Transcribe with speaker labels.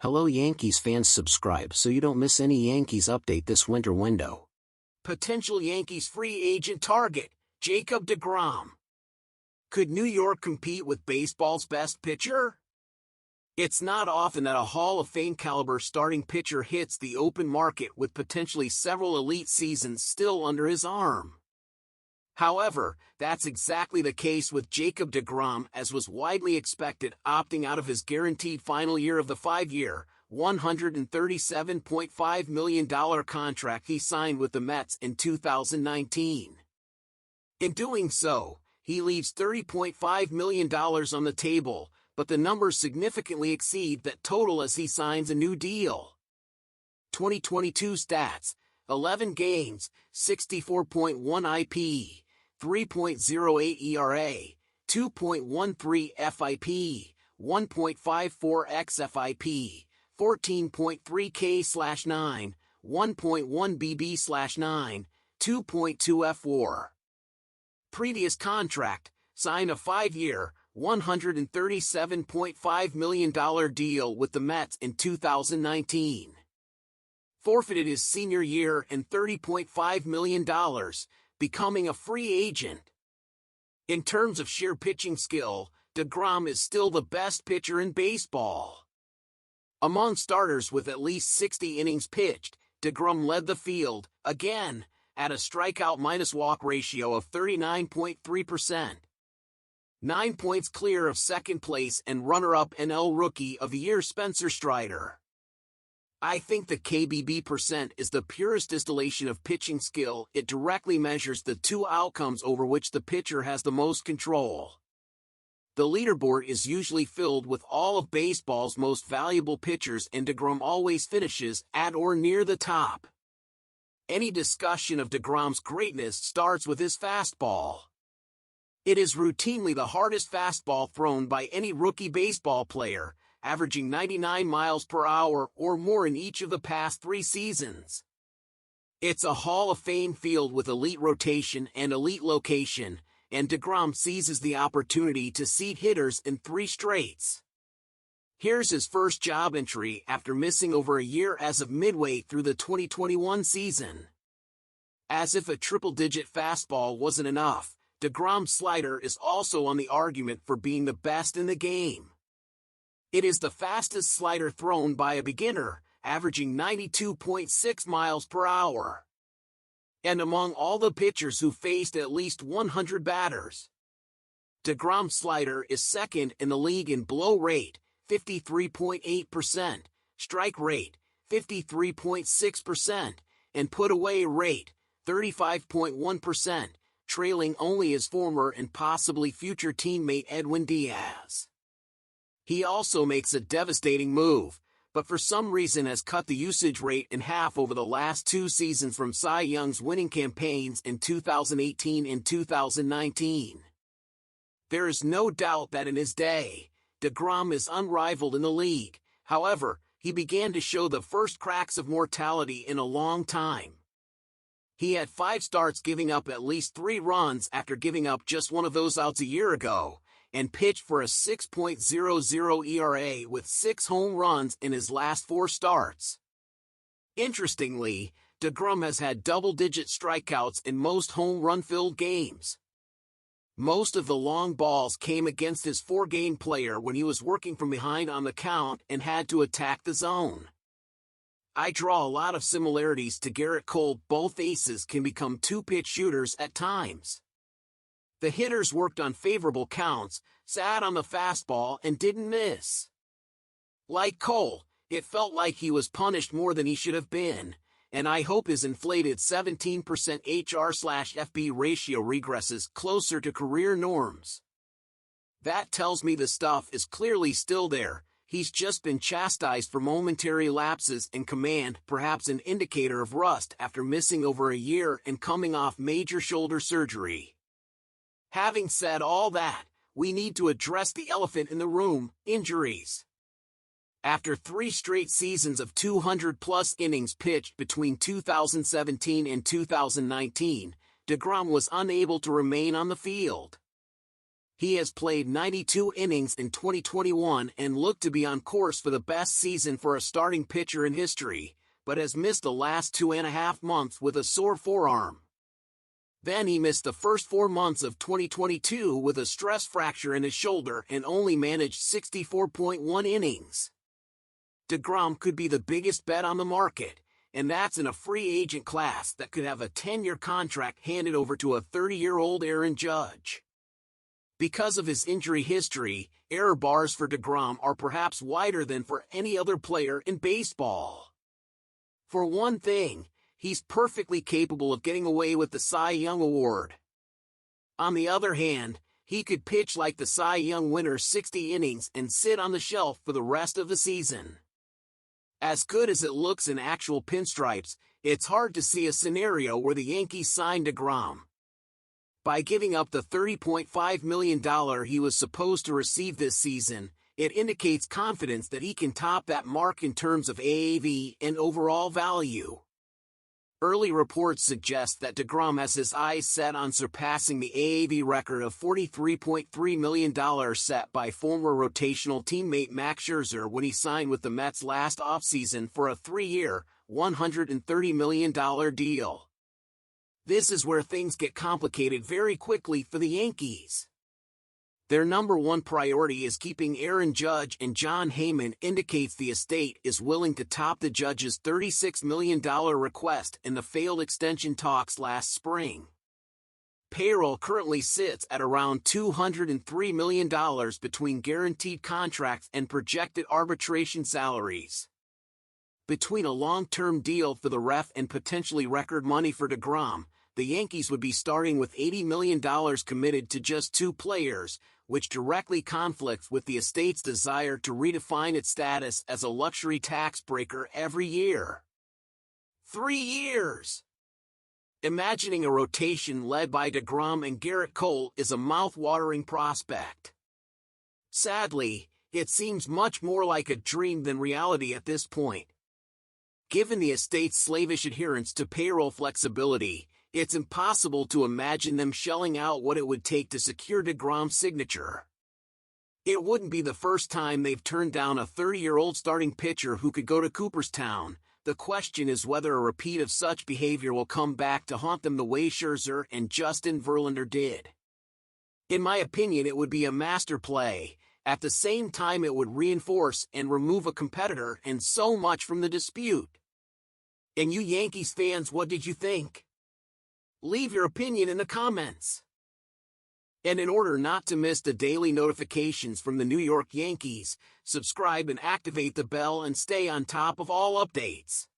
Speaker 1: Hello Yankees fans, subscribe so you don't miss any Yankees update this winter window.
Speaker 2: Potential Yankees free agent target, Jacob Degrom. Could New York compete with baseball's best pitcher? It's not often that a Hall of Fame caliber starting pitcher hits the open market with potentially several elite seasons still under his arm. However, that's exactly the case with Jacob Degrom, as was widely expected, opting out of his guaranteed final year of the 5-year, $137.5 million contract he signed with the Mets in 2019. In doing so, he leaves $30.5 million on the table, but the numbers significantly exceed that total as he signs a new deal. 2022 stats: 11 games, 64.1 IP, 3.08 ERA, 2.13 FIP, 1.54 xFIP, 14.3 K/9, 1.1 BB/9, 2.2 F4. Previous contract: signed a 5-year, $137.5 million deal with the Mets in 2019. Forfeited his senior year and $30.5 million, becoming a free agent. In terms of sheer pitching skill, Degrom is still the best pitcher in baseball. Among starters with at least 60 innings pitched, Degrom led the field, again, at a strikeout-minus-walk ratio of 39.3%. 9 points clear of second place and runner-up NL Rookie of the Year Spencer Strider. I think the KBB percent is the purest distillation of pitching skill. It directly measures the two outcomes over which the pitcher has the most control. The leaderboard is usually filled with all of baseball's most valuable pitchers, and Degrom always finishes at or near the top. Any discussion of Degrom's greatness starts with his fastball. It is routinely the hardest fastball thrown by any rookie baseball player, averaging 99 miles per hour or more in each of the past 3 seasons. It's a Hall of Fame field with elite rotation and elite location, and Degrom seizes the opportunity to seat hitters in 3 straights. Here's his first job entry after missing over a year as of midway through the 2021 season. As if a triple-digit fastball wasn't enough, Degrom's slider is also on the argument for being the best in the game. It is the fastest slider thrown by a beginner, averaging 92.6 miles per hour. And among all the pitchers who faced at least 100 batters, Degrom's slider is second in the league in blow rate, 53.8%, strike rate, 53.6%, and put-away rate, 35.1%, trailing only his former and possibly future teammate Edwin Diaz. He also makes a devastating move, but for some reason has cut the usage rate in half over the last 2 seasons from Cy Young's winning campaigns in 2018 and 2019. There is no doubt that in his day, Degrom is unrivaled in the league. However, he began to show the first cracks of mortality in a long time. He had 5 starts giving up at least 3 runs after giving up just one of those outs a year ago, and pitched for a 6.00 ERA with 6 home runs in his last 4 starts. Interestingly, Degrom has had double-digit strikeouts in most home run-filled games. Most of the long balls came against his 4-game player when he was working from behind on the count and had to attack the zone. I draw a lot of similarities to Garrett Cole. Both aces can become 2-pitch shooters at times. The hitters worked on favorable counts, sat on the fastball, and didn't miss. Like Cole, it felt like he was punished more than he should have been, and I hope his inflated 17% HR/FB ratio regresses closer to career norms. That tells me the stuff is clearly still there. He's just been chastised for momentary lapses in command, perhaps an indicator of rust after missing over a year and coming off major shoulder surgery. Having said all that, we need to address the elephant in the room: injuries. After 3 straight seasons of 200-plus innings pitched between 2017 and 2019, Degrom was unable to remain on the field. He has played 92 innings in 2021 and looked to be on course for the best season for a starting pitcher in history, but has missed the last 2.5 months with a sore forearm. Then he missed the first 4 months of 2022 with a stress fracture in his shoulder and only managed 64.1 innings. Degrom could be the biggest bet on the market, and that's in a free agent class that could have a 10-year contract handed over to a 30-year-old Aaron Judge. Because of his injury history, error bars for Degrom are perhaps wider than for any other player in baseball. For one thing, he's perfectly capable of getting away with the Cy Young Award. On the other hand, he could pitch like the Cy Young winner 60 innings and sit on the shelf for the rest of the season. As good as it looks in actual pinstripes, it's hard to see a scenario where the Yankees sign Degrom. By giving up the $30.5 million he was supposed to receive this season, it indicates confidence that he can top that mark in terms of AAV and overall value. Early reports suggest that Degrom has his eyes set on surpassing the AAV record of $43.3 million set by former rotational teammate Max Scherzer when he signed with the Mets last offseason for a 3-year, $130 million deal. This is where things get complicated very quickly for the Yankees. Their number one priority is keeping Aaron Judge, and John Heyman indicates the estate is willing to top the Judge's $36 million request in the failed extension talks last spring. Payroll currently sits at around $203 million between guaranteed contracts and projected arbitration salaries. Between a long-term deal for the ref and potentially record money for Degrom, the Yankees would be starting with $80 million committed to just 2 players, which directly conflicts with the estate's desire to redefine its status as a luxury tax breaker every year. 3 years! Imagining a rotation led by Degrom and Garrett Cole is a mouth-watering prospect. Sadly, it seems much more like a dream than reality at this point. Given the estate's slavish adherence to payroll flexibility, it's impossible to imagine them shelling out what it would take to secure Degrom's signature. It wouldn't be the first time they've turned down a 30-year-old starting pitcher who could go to Cooperstown. The question is whether a repeat of such behavior will come back to haunt them the way Scherzer and Justin Verlander did. In my opinion, it would be a master play. At the same time, it would reinforce and remove a competitor and so much from the dispute. And you Yankees fans, what did you think? Leave your opinion in the comments. And in order not to miss the daily notifications from the New York Yankees, subscribe and activate the bell and stay on top of all updates.